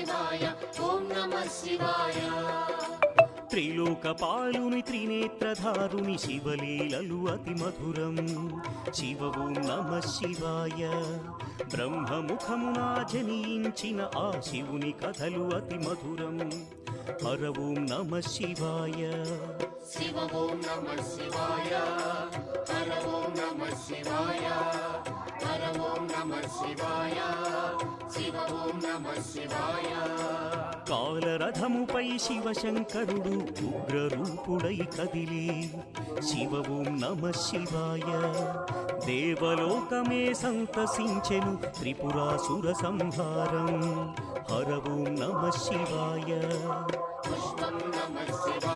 శివాయ ఓం నమః శివాయ త్రిలోకపాలుని త్రినేత్రధారుని శివలీలలు అతి మధురం శివ ఓం నమః శివాయ బ్రహ్మముఖమున జనించిన ఆ శివుని కథలు అతి మధురం హర ఓం నమః శివాయ శివ ఓం నమః శివాయ హర ఓం నమః శివాయ హర ఓం నమః శివాయ శివ ఓం నమః శివాయ కాలరథముపై శివశంకరుడు ఉగ్రరూపుడై కదిలి శివ ఓం నమః శివాయ దేవలోకమే సంతసించెను త్రిపురాసుర సంహారం హర ఓం నమః శివాయ